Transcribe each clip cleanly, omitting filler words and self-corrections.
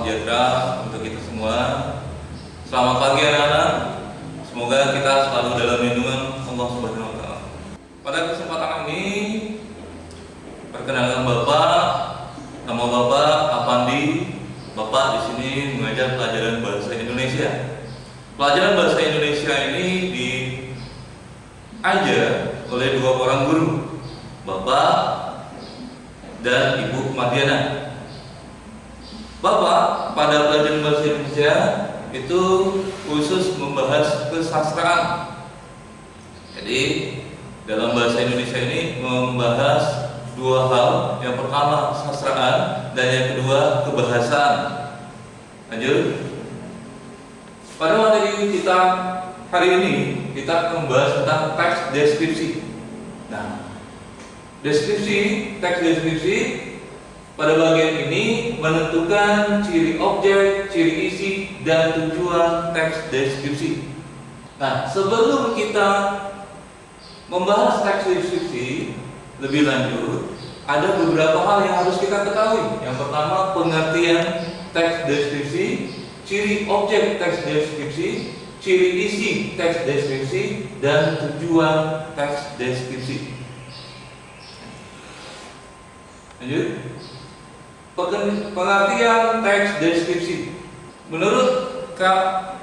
sejahtera untuk kita semua. Selamat pagi anak-anak. Semoga kita selalu dalam lindungan Allah Subhanahu wa taala. Pada kesempatan ini perkenalkan Bapak, nama Bapak Apandi. Bapak di sini mengajar pelajaran bahasa Indonesia. Pelajaran bahasa Indonesia ini diajar oleh dua orang guru, Bapak dan Ibu Madiana. Bapak pada pelajaran bahasa Indonesia itu khusus membahas kesastraan. Jadi dalam bahasa Indonesia ini membahas dua hal. Yang pertama kesastraan dan yang kedua kebahasaan. Lanjut. Pada materi kita hari ini kita membahas tentang teks deskripsi. Nah, teks deskripsi pada bagian ini menentukan ciri objek, ciri isi, dan tujuan teks deskripsi. Nah, sebelum kita membahas teks deskripsi lebih lanjut, ada beberapa hal yang harus kita ketahui. Yang pertama, pengertian teks deskripsi, ciri objek teks deskripsi, ciri isi teks deskripsi, dan tujuan teks deskripsi. Lanjut. Pengertian teks deskripsi. Menurut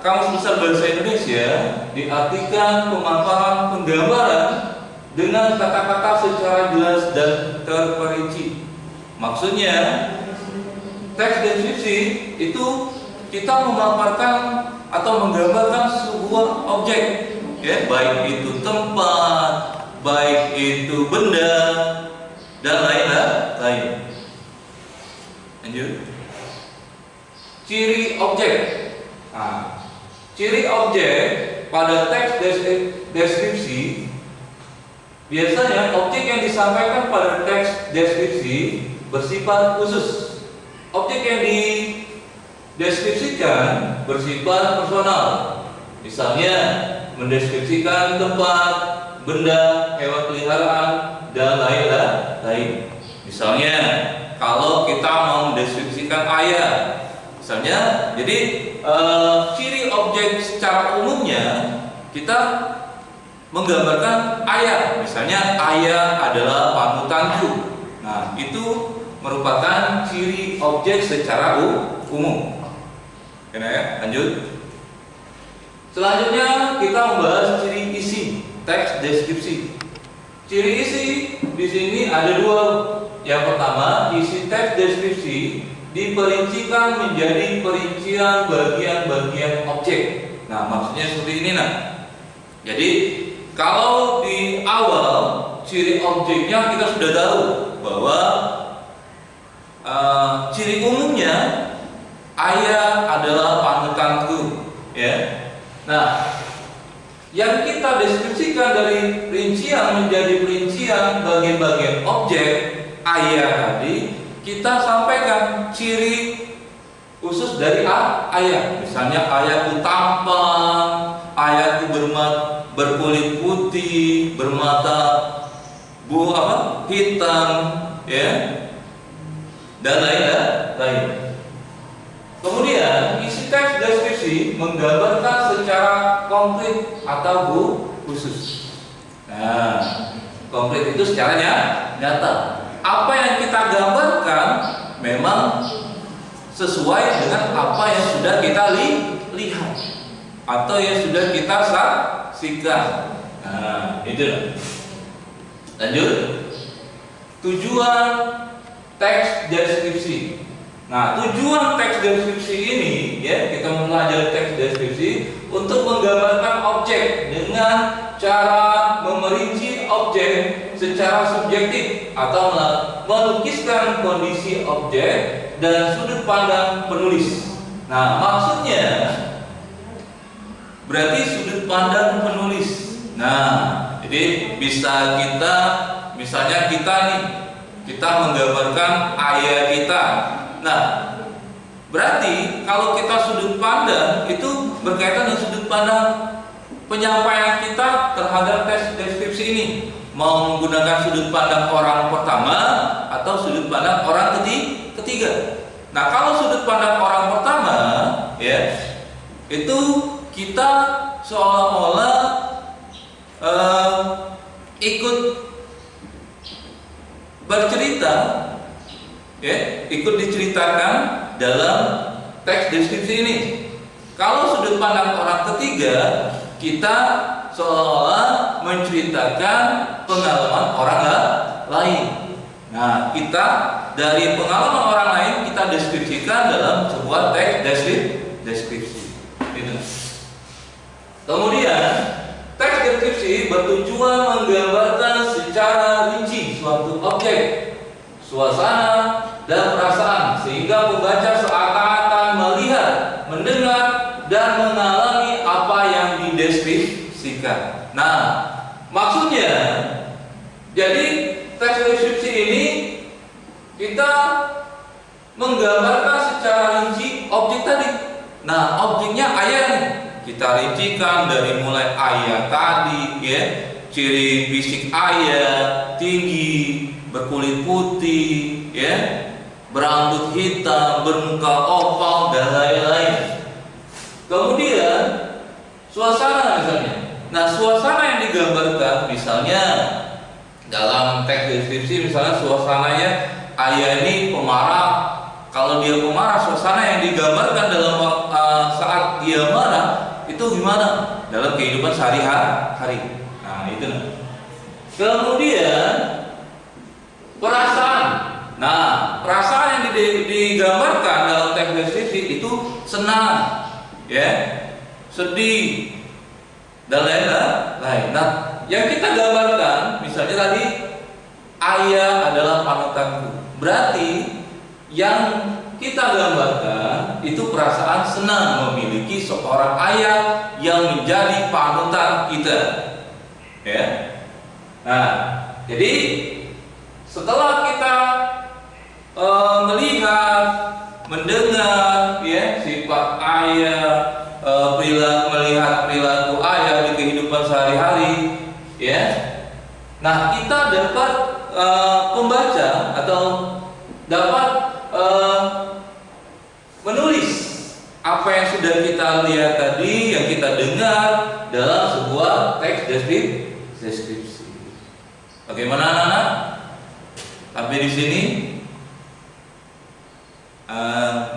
Kamus Besar Bahasa Indonesia, diartikan pemaparan penggambaran dengan kata-kata secara jelas dan terperinci. Maksudnya, teks deskripsi itu kita memaparkan atau menggambarkan sebuah objek, ya, baik itu tempat, baik itu benda, dan lain-lain. Lanjut. Ciri objek. Nah, ciri objek pada teks deskripsi, biasanya objek yang disampaikan pada teks deskripsi bersifat khusus. Objek yang dideskripsikan bersifat personal. Misalnya mendeskripsikan tempat, benda, hewan peliharaan, dan lain-lain. Misalnya kalau kita mau mendeskripsikan ayah, misalnya, jadi ciri objek secara umumnya kita menggambarkan ayah. Misalnya ayah adalah panutanku. Nah, itu merupakan ciri objek secara umum. Oke, ya, lanjut. Selanjutnya kita membahas ciri isi teks deskripsi. Ciri isi di sini ada dua. Yang pertama, isi teks deskripsi diperincikan menjadi perincian bagian-bagian objek. Nah, maksudnya seperti ini, nah. Jadi, kalau di awal ciri objeknya kita sudah tahu bahwa ciri umumnya ayah adalah panutanku, ya. Nah, yang kita deskripsikan dari rincian menjadi perincian bagian-bagian objek ayah tadi, kita sampaikan ciri khusus dari ayah. Misalnya ayahku tampan, ayahku berkulit putih, bermata hitam, ya, dan lain-lain. Kemudian isi teks deskripsi menggambarkan secara konkret atau khusus. Nah, konkret itu secara nyata. Apa yang kita gambarkan memang sesuai dengan apa yang sudah kita lihat atau yang sudah kita saksikan. Nah, itu. Lanjut. Tujuan teks deskripsi. Nah, tujuan teks deskripsi ini, ya, kita mempelajari teks deskripsi untuk menggambarkan objek dengan cara memerinci objek secara subjektif atau melukiskan kondisi objek dan sudut pandang penulis. Nah, maksudnya berarti sudut pandang penulis. Nah, jadi bisa misalnya kita menggambarkan ayah kita. Nah, berarti kalau kita sudut pandang itu berkaitan dengan sudut pandang penyampaian kita terhadap teks deskripsi ini. Mau menggunakan sudut pandang orang pertama atau sudut pandang orang ketiga. Nah, kalau sudut pandang orang pertama, ya, itu kita seolah-olah ikut bercerita, ya, ikut diceritakan dalam teks deskripsi ini. Kalau sudut pandang orang ketiga, kita seolah-olah menceritakan pengalaman orang lain. Nah, kita dari pengalaman orang lain kita deskripsikan dalam sebuah teks deskripsi. Kemudian teks deskripsi bertujuan menggambarkan secara rinci suatu objek, suasana, dan perasaan sehingga pembaca seakan-akan melihat, mendengar, dan mengalami apa yang dideskripsikan. Nah, maksudnya, jadi teks deskripsi ini kita menggambarkan secara rinci objek tadi. Nah, objeknya ayah nih. Kita rincikan dari mulai ayah tadi, ya, ciri fisik ayah, tinggi, berkulit putih, ya, berambut hitam, bermuka oval, dan lain-lain. Kemudian suasana misalnya. Nah, suasana yang digambarkan misalnya dalam teks deskripsi, misalnya suasananya ayah ini pemarah. Kalau dia pemarah, suasana yang digambarkan dalam saat dia marah itu gimana dalam kehidupan sehari-hari. Nah, itu. Kemudian perasaan. Nah, perasaan yang digambarkan dalam teks deskripsi itu senang, ya, sedih, dan lain-lain. Nah, yang kita gambarkan misalnya tadi ayah adalah panutanku. Berarti yang kita gambarkan itu perasaan senang memiliki seorang ayah yang menjadi panutan kita, ya. Nah, jadi setelah kita melihat, mendengar, ya, sifat ayah, melihat perilaku ayah di kehidupan sehari-hari, ya. Nah, kita dapat membaca atau dapat menulis apa yang sudah kita lihat tadi, yang kita dengar dalam sebuah teks deskripsi. Bagaimana anak-anak? Sampai di sini,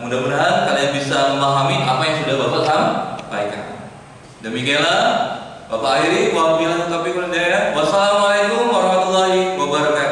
mudah-mudahan kalian bisa memahami apa yang sudah Bapak sampaikan. Demikianlah Bapak akhiri. Wassalamualaikum warahmatullahi wabarakatuh.